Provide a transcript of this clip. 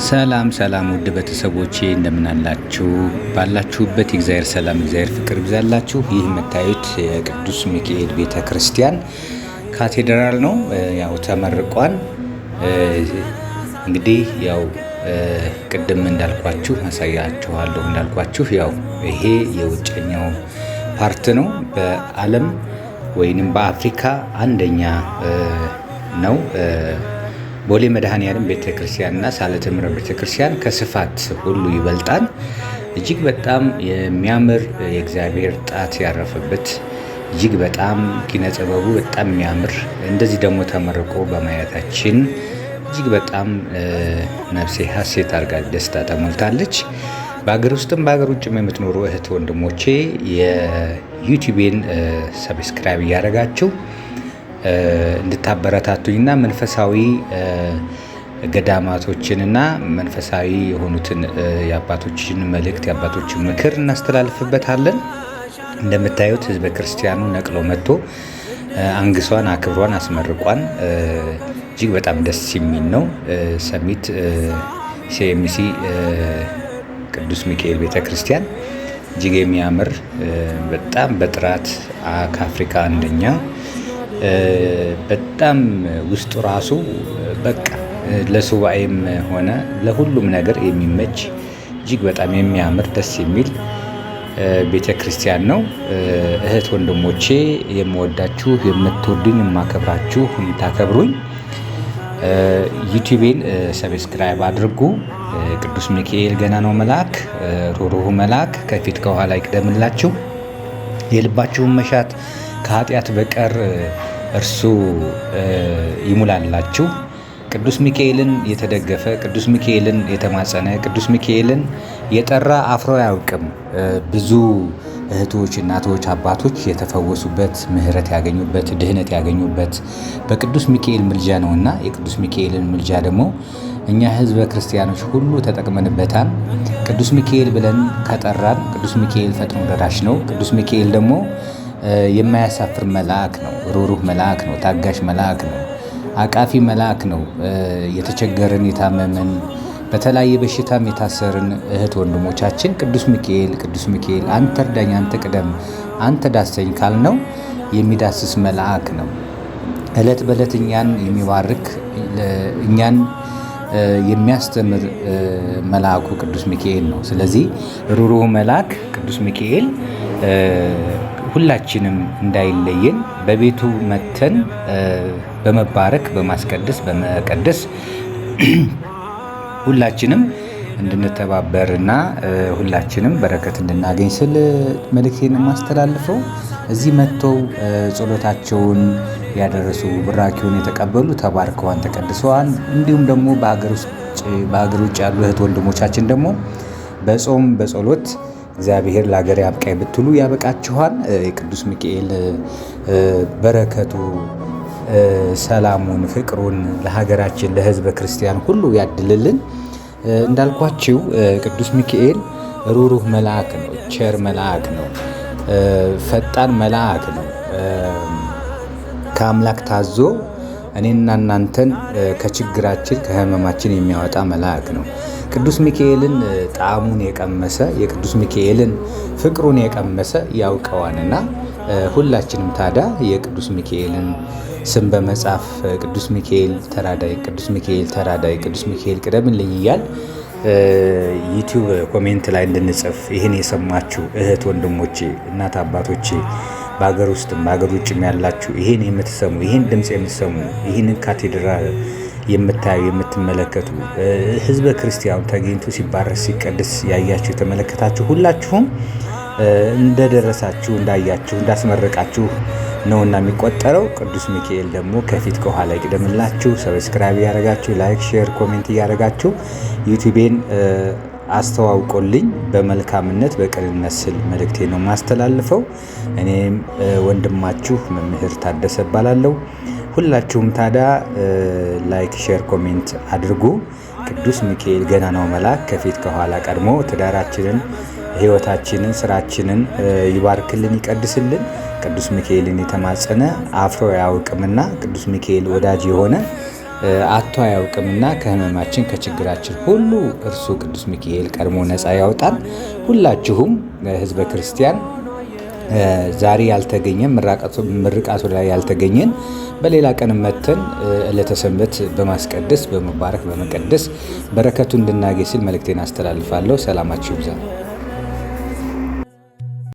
ሰላም ሰላም ውድ ቤተሰቦቼ እንደምን አላችሁ? ባላችሁበት የእግዚአብሔር ሰላም የእግዚአብሔር ፍቅር ይብዛላችሁ። ይህ የምታዩት የቅዱስ ሚካኤል ቤተ ክርስቲያን ካቴድራል ነው። ያው ተመርቋል። እንግዲህ ያው ቅድም እንዳልኳችሁ አሳያችኋለሁ እንዳልኳችሁ ያው ይሄ የውጭኛው ፓርት ነው። በዓለም ወይንም በአፍሪካ አንደኛ ነው። ቦሌ መድኃኔዓለም ቤተክርስቲያንና ሳለተ ምሕረት ቤተክርስቲያን ከስፋት ሁሉ ይበልጣል። እጅግ በጣም የሚያምር የእግዚአብሔር ጣት ያረፈበት እጅግ በጣም ኪነ ጥበቡ በጣም የሚያምር እንደዚህ ደግሞ ተመርቆ በማየታችን እጅግ በጣም ነፍሴ ሐሴት አድርጋ ደስታ ተሞልታለች። በአገር ውስጥም በአገር ውጭም የምትኖሩ እህት ወንድሞቼ የዩቲዩቤን ሰብስክራይብ እያደረጋችሁ እንድታበረታቱኝና መንፈሳዊ ገዳማቶችንና መንፈሳዊ የሆኑትን የአባቶችን መልእክት የአባቶችን ምክር እናስተላልፍበታለን። እንደምታዩት ህዝበ ክርስቲያኑ ነቅሎ መጥቶ አንግሷን አክብሯን አስመርቋን እጅግ በጣም ደስ የሚል ነው። ሰሚት ሲኤምሲ ቅዱስ ሚካኤል ቤተክርስቲያን እጅግ የሚያምር በጣም በጥራት ከአፍሪካ አንደኛ በጣም ውስጡ ራሱ በቃ ለሱባኤም ሆነ ለሁሉም ነገር የሚመች እጅግ በጣም የሚያምር ደስ የሚል ቤተ ክርስቲያን ነው። እህት ወንድሞቼ የምወዳችሁ የምትወዱኝ የማከብራችሁ የምታከብሩኝ ዩቲዩቤን ሰብስክራይብ አድርጉ። ቅዱስ ሚካኤል ገናናው መልአክ ሩህሩህ መልአክ ከፊት ከኋላ ይቅደምላችሁ። የልባችሁን መሻት ከኃጢአት በቀር እርሱ ይሙላላችሁ። ቅዱስ ሚካኤልን የተደገፈ ቅዱስ ሚካኤልን የተማጸነ ቅዱስ ሚካኤልን የጠራ አፍሮ አያውቅም። ብዙ እህቶች፣ እናቶች፣ አባቶች የተፈወሱበት ምሕረት ያገኙበት ድህነት ያገኙበት በቅዱስ ሚካኤል ምልጃ ነውና የቅዱስ ሚካኤልን ምልጃ ደግሞ እኛ ህዝበ ክርስቲያኖች ሁሉ ተጠቅመንበታል። ቅዱስ ሚካኤል ብለን ከጠራን ቅዱስ ሚካኤል ፈጥኖ ደራሽ ነው። ቅዱስ ሚካኤል ደግሞ የማያሳፍር መልአክ ነው። ሩህሩህ መልአክ ነው። ታጋሽ መልአክ ነው። አቃፊ መልአክ ነው። የተቸገርን የታመምን በተለያየ በሽታም የታሰርን እህት ወንድሞቻችን ቅዱስ ሚካኤል አንተ እርዳኝ፣ አንተ ቅደም፣ አንተ ዳሰኝ ካልነው የሚዳስስ መልአክ ነው። ዕለት በዕለት እኛን የሚባርክ እኛን የሚያስተምር መልአኩ ቅዱስ ሚካኤል ነው። ስለዚህ ሩህሩህ መልአክ ቅዱስ ሚካኤል ሁላችንም እንዳይለየን በቤቱ መተን በመባረክ በማስቀደስ በመቀደስ ሁላችንም እንድንተባበርና ሁላችንም በረከት እንድናገኝ ስል መልእክቴን የማስተላልፈው እዚህ መጥተው ጸሎታቸውን ያደረሱ ብራኪውን የተቀበሉ ተባርከዋን ተቀድሰዋን። እንዲሁም ደግሞ በሀገር ውጭ ያሉ እህት ወንድሞቻችን ደግሞ በጾም በጸሎት እግዚአብሔር ለሀገር ያብቃይ ብትሉ ያበቃችኋል። የቅዱስ ሚካኤል በረከቱ ሰላሙን ፍቅሩን ለሀገራችን ለሕዝበ ክርስቲያን ሁሉ ያድልልን። እንዳልኳችሁ ቅዱስ ሚካኤል ሩህሩህ መልአክ ነው። ቸር መልአክ ነው። ፈጣን መልአክ ነው። ከአምላክ ታዞ እኔና እናንተን ከችግራችን ከህመማችን የሚያወጣ መልአክ ነው። ቅዱስ ሚካኤልን ጣዕሙን የቀመሰ የቅዱስ ሚካኤልን ፍቅሩን የቀመሰ ያውቀዋልና ሁላችንም ታዲያ የቅዱስ ሚካኤልን ስም በመጻፍ ቅዱስ ሚካኤል ተራዳይ፣ ቅዱስ ሚካኤል ተራዳይ፣ ቅዱስ ሚካኤል ቅደምልኝ እያል ዩቲዩብ ኮሜንት ላይ እንድንጽፍ ይህን የሰማችሁ እህት ወንድሞቼ፣ እናት አባቶቼ በሀገር ውስጥም በሀገር ውጭም ያላችሁ ይህን የምትሰሙ ይህን ድምፅ የምትሰሙ ይህንን ካቴድራል የምታዩ የምትመለከቱ ህዝበ ክርስቲያኑ ተገኝቶ ሲባረክ ሲቀድስ ያያችሁ የተመለከታችሁ ሁላችሁም እንደደረሳችሁ እንዳያችሁ እንዳስመረቃችሁ ነውና የሚቆጠረው። ቅዱስ ሚካኤል ደግሞ ከፊት ከኋላ ይቅደምላችሁ። ሰብስክራይብ እያደረጋችሁ ላይክ፣ ሼር፣ ኮሜንት እያደረጋችሁ ዩቲዩቤን አስተዋውቆልኝ በመልካምነት በቅንነት ስል መልእክቴ ነው ማስተላልፈው። እኔም ወንድማችሁ መምህር ታደሰ እባላለሁ። ሁላችሁም ታዲያ ላይክ፣ ሼር፣ ኮሜንት አድርጉ። ቅዱስ ሚካኤል ገናናው መልአክ ከፊት ከኋላ ቀድሞ ትዳራችንን፣ ህይወታችንን፣ ስራችንን ይባርክልን፣ ይቀድስልን። ቅዱስ ሚካኤልን የተማጸነ አፍሮ አያውቅምና ቅዱስ ሚካኤል ወዳጅ የሆነ አቶ አያውቅምና ከህመማችን ከችግራችን ሁሉ እርሱ ቅዱስ ሚካኤል ቀድሞ ነፃ ያውጣን። ሁላችሁም ህዝበ ክርስቲያን ዛሬ ያልተገኘን ምርቃቱ ላይ ያልተገኘን በሌላ ቀን መተን ዕለተ ሰንበት በማስቀደስ በመባረክ በመቀደስ በረከቱ እንድናገኝ ሲል መልእክቴን አስተላልፋለሁ። ሰላማችሁ ይብዛ።